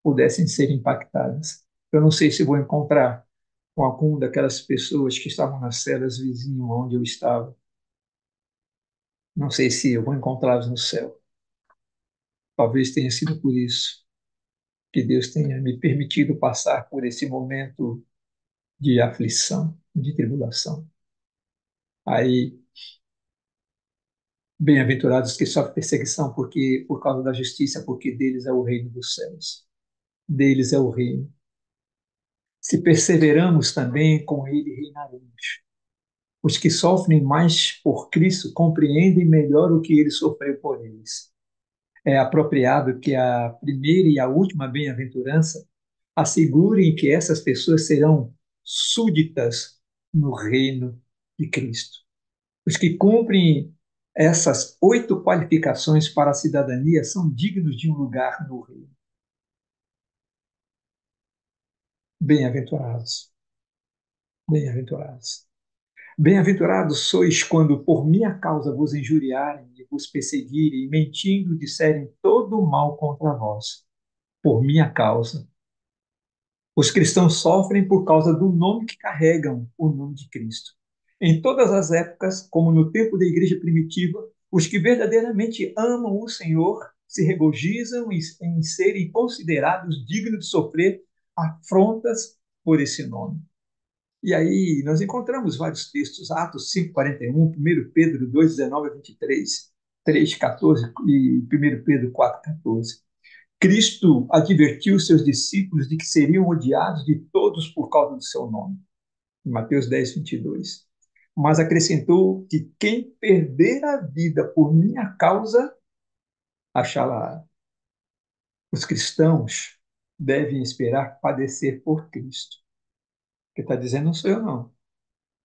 pudessem ser impactadas. Eu não sei se vou encontrar com alguma daquelas pessoas que estavam nas celas vizinhas onde eu estava. Não sei se eu vou encontrá-los no céu. Talvez tenha sido por isso que Deus tenha me permitido passar por esse momento de aflição, de tribulação. Aí, bem-aventurados que sofrem perseguição porque por causa da justiça, porque deles é o reino dos céus. Deles é o reino. Se perseveramos também, com ele reinaremos. Os que sofrem mais por Cristo compreendem melhor o que ele sofreu por eles. É apropriado que a primeira e a última bem-aventurança assegurem que essas pessoas serão súditas no reino de Cristo. Os que cumprem essas 8 qualificações para a cidadania são dignos de um lugar no reino. Bem-aventurados, bem-aventurados. Bem-aventurados sois quando por minha causa vos injuriarem e vos perseguirem, e mentindo disserem todo o mal contra vós, por minha causa. Os cristãos sofrem por causa do nome que carregam, o nome de Cristo. Em todas as épocas, como no tempo da igreja primitiva, os que verdadeiramente amam o Senhor se regozijam em serem considerados dignos de sofrer afrontas por esse nome. E aí nós encontramos vários textos, Atos 5:41, 1 Pedro 2:19 a 23, 3:14 e 1 Pedro 4:14. Cristo advertiu seus discípulos de que seriam odiados de todos por causa do seu nome, em Mateus 10:22. Mas acrescentou que quem perder a vida por minha causa, achará. Os cristãos devem esperar padecer por Cristo. O que está dizendo não sou eu, não.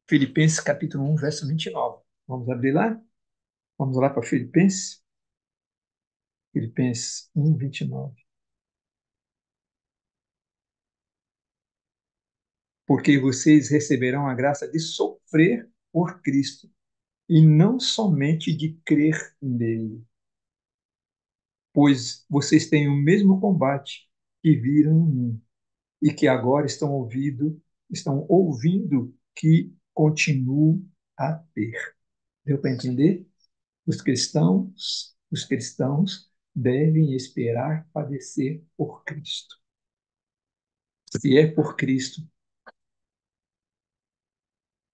Filipenses capítulo 1, verso 29. Vamos abrir lá? Vamos lá para Filipenses? Filipenses 1, 29. Porque vocês receberão a graça de sofrer por Cristo, e não somente de crer nele, pois vocês têm o mesmo combate que viram em mim e que agora estão ouvindo que continuo a ter. Deu para entender? Os cristãos devem esperar padecer por Cristo. Se é por Cristo,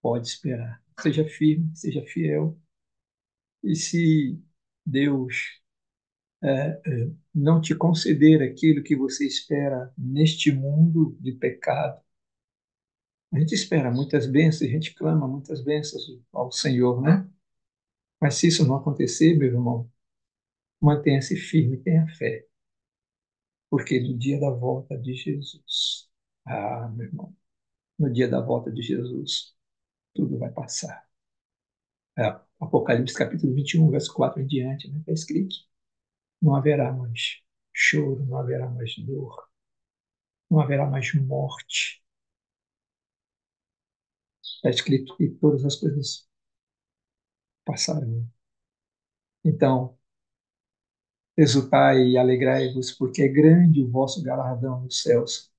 pode esperar. Seja firme, seja fiel. E se Deus não te conceder aquilo que você espera neste mundo de pecado, A gente espera muitas bênçãos, a gente clama muitas bênçãos ao Senhor, né? Mas se isso não acontecer, meu irmão, mantenha-se firme, tenha fé, porque no dia da volta de Jesus, meu irmão, no dia da volta de Jesus, tudo vai passar. Apocalipse capítulo 21, verso 4 em diante, né? Está escrito: não haverá mais choro, não haverá mais dor, não haverá mais morte. Está escrito que todas as coisas passarão. Então, exultai e alegrai-vos, porque é grande o vosso galardão nos céus,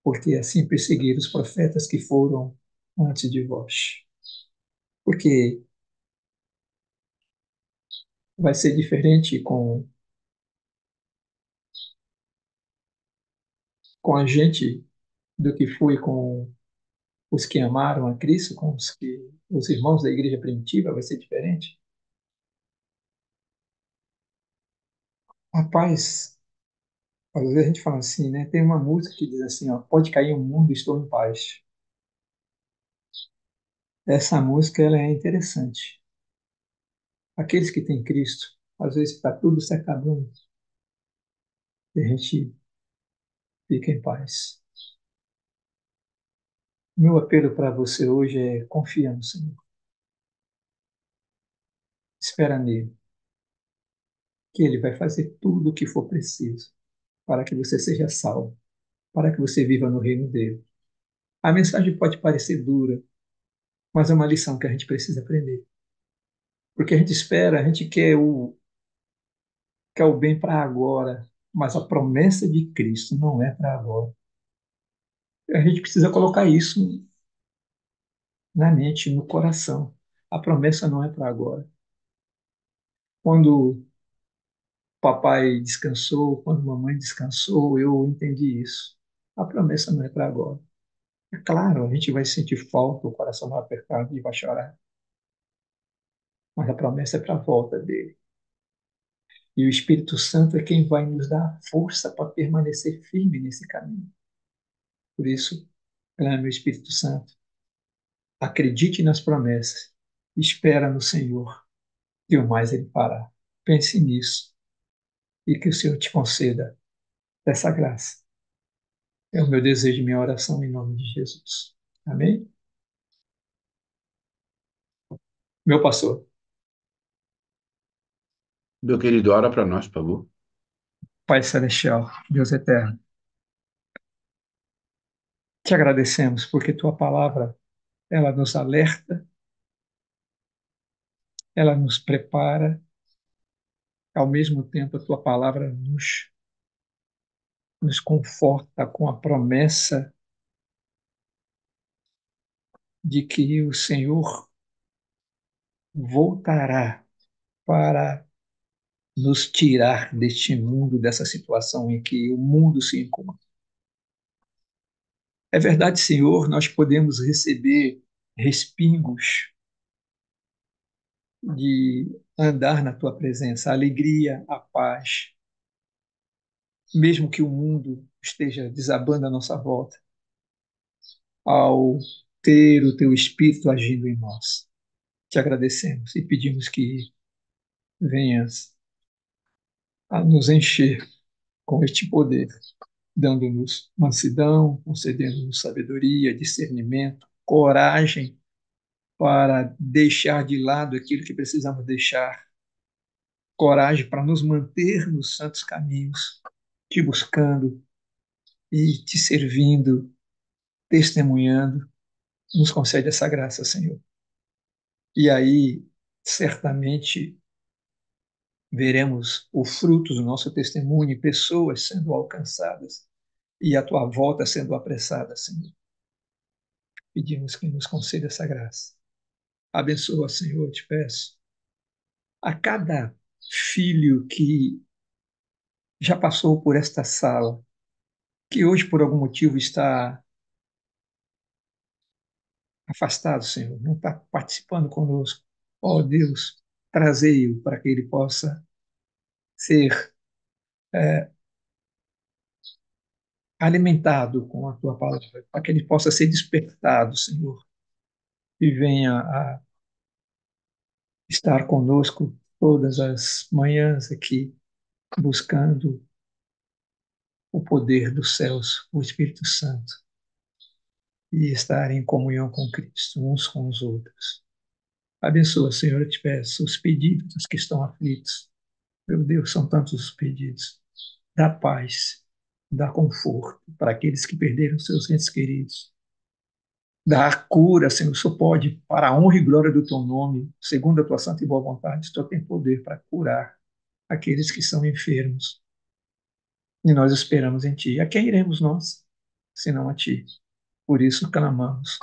porque assim perseguiram os profetas que foram antes de vós. Porque vai ser diferente com a gente do que foi com os que amaram a Cristo, com os irmãos da igreja primitiva, vai ser diferente. Rapaz, às vezes a gente fala assim, né? Tem uma música que diz assim, ó, pode cair um mundo, estou em paz. Essa música ela é interessante. Aqueles que têm Cristo, às vezes está tudo se acabando e a gente fica em paz. Meu apelo para você hoje é confia no Senhor, espera nele, que ele vai fazer tudo o que for preciso para que você seja salvo, para que você viva no reino dele. A mensagem pode parecer dura, mas é uma lição que a gente precisa aprender. Porque a gente espera, a gente quer o bem para agora, mas a promessa de Cristo não é para agora. A gente precisa colocar isso na mente, no coração. A promessa não é para agora. Quando papai descansou, quando mamãe descansou, eu entendi isso. A promessa não é para agora. É claro, a gente vai sentir falta, o coração vai apertar e vai chorar, mas a promessa é para a volta dele. E o Espírito Santo é quem vai nos dar força para permanecer firme nesse caminho. Por isso, clame o Espírito Santo. Acredite nas promessas. Espera no Senhor e o mais ele fará. Pense nisso e que o Senhor te conceda essa graça. É o meu desejo e minha oração em nome de Jesus. Amém? Meu pastor, Meu querido, ora para nós, por favor. Pai Celestial, Deus eterno, te agradecemos porque tua palavra, ela nos alerta, ela nos prepara, ao mesmo tempo a tua palavra nos conforta com a promessa de que o Senhor voltará para nos tirar deste mundo, dessa situação em que o mundo se encontra. É verdade, Senhor, nós podemos receber respingos de andar na tua presença, a alegria, a paz, mesmo que o mundo esteja desabando à nossa volta, ao ter o teu Espírito agindo em nós. Te agradecemos e pedimos que venhas a nos encher com este poder, dando-nos mansidão, concedendo-nos sabedoria, discernimento, coragem para deixar de lado aquilo que precisamos deixar, coragem para nos manter nos santos caminhos, te buscando e te servindo, testemunhando. Nos concede essa graça, Senhor. E aí, certamente, veremos o fruto do nosso testemunho e pessoas sendo alcançadas e a tua volta sendo apressada, Senhor. Pedimos que nos conceda essa graça. Abençoa, Senhor, te peço, a cada filho que já passou por esta sala, que hoje por algum motivo está afastado, Senhor, não está participando conosco. Ó Deus, trazei-o para que ele possa ser alimentado com a tua palavra, para que ele possa ser despertado, Senhor, e venha a estar conosco todas as manhãs aqui, buscando o poder dos céus, o Espírito Santo, e estar em comunhão com Cristo, uns com os outros. Abençoa, Senhor, eu te peço, os pedidos dos que estão aflitos. Meu Deus, são tantos os pedidos. Dá paz, dá conforto para aqueles que perderam seus entes queridos. Dá cura, Senhor, só pode, para a honra e glória do teu nome, segundo a tua santa e boa vontade, tu tem poder para curar aqueles que são enfermos. E nós esperamos em ti. A quem iremos nós, senão a ti? Por isso clamamos.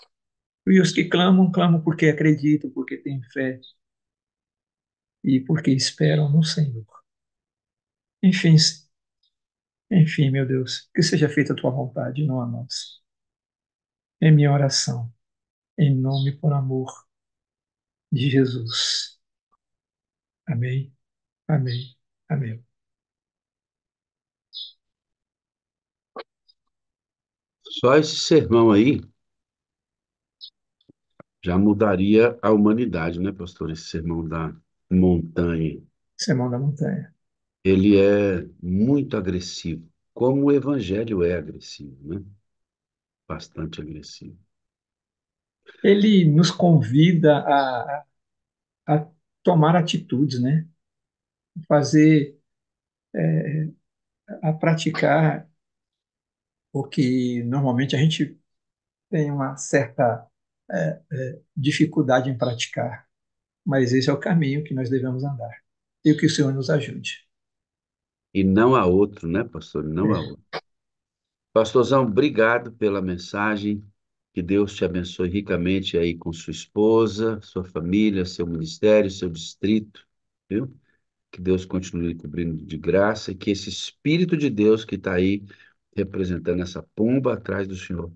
E os que clamam, clamam porque acreditam, porque têm fé e porque esperam no Senhor. Enfim, enfim, meu Deus, que seja feita a tua vontade, não a nossa. É minha oração, em nome e por amor de Jesus. Amém, amém, amém. Só esse sermão aí já mudaria a humanidade, né, pastor? Esse sermão da montanha. Sermão da montanha. Ele é muito agressivo, como o evangelho é agressivo, né? Bastante agressivo. Ele nos convida a tomar atitudes, né? Fazer, a praticar o que normalmente a gente tem uma certa dificuldade em praticar, mas esse é o caminho que nós devemos andar. E que o Senhor nos ajude. E não há outro, né, pastor? Não há É, outro. Pastorzão, obrigado pela mensagem. Que Deus te abençoe ricamente aí com sua esposa, sua família, seu ministério, seu distrito, viu? Que Deus continue cobrindo de graça e que esse Espírito de Deus que está aí representando essa pomba atrás do Senhor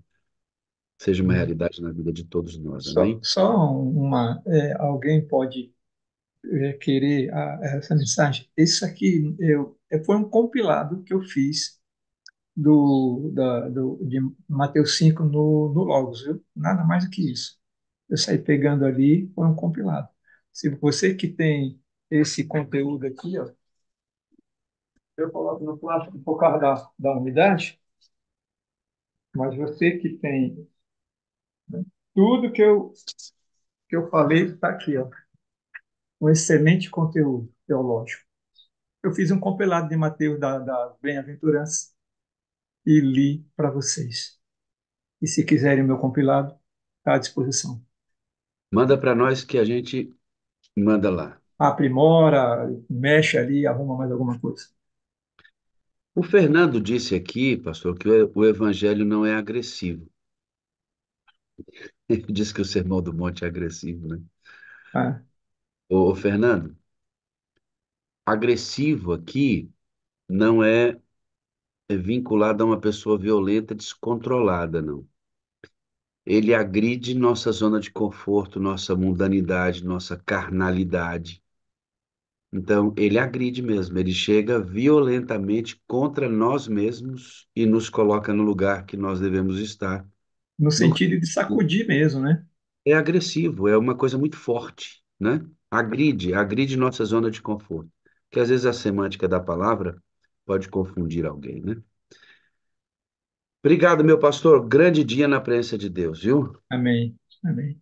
seja uma amém. realidade na vida de todos nós, Só, amém? só uma, alguém pode querer essa mensagem. Isso aqui foi um compilado que eu fiz de Mateus 5 no Logos, viu? Nada mais do que isso. Eu saí pegando ali, foi um compilado. Se você que tem esse conteúdo aqui, ó, eu coloco no plástico por causa da umidade, mas você que tem tudo que eu falei está aqui, ó, um excelente conteúdo teológico. Eu fiz um compilado de Mateus da Bem-aventurança e li para vocês. E se quiserem o meu compilado, está à disposição. Manda para nós que a gente manda lá. Aprimora, mexe ali, arruma mais alguma coisa. O Fernando disse aqui, pastor, que o evangelho não é agressivo. Ele disse que o Sermão do Monte é agressivo, né? Ah, Ô, Fernando, agressivo aqui não é vinculado a uma pessoa violenta, descontrolada, não. Ele agride nossa zona de conforto, nossa mundanidade, nossa carnalidade. Então, ele agride mesmo, ele chega violentamente contra nós mesmos e nos coloca no lugar que nós devemos estar. no No sentido de sacudir mesmo, né? É agressivo, é uma coisa muito forte, né? Agride nossa zona de conforto. Que às vezes a semântica da palavra pode confundir alguém, né? Obrigado, meu pastor. Grande dia na presença de Deus, viu? Amém. Amém.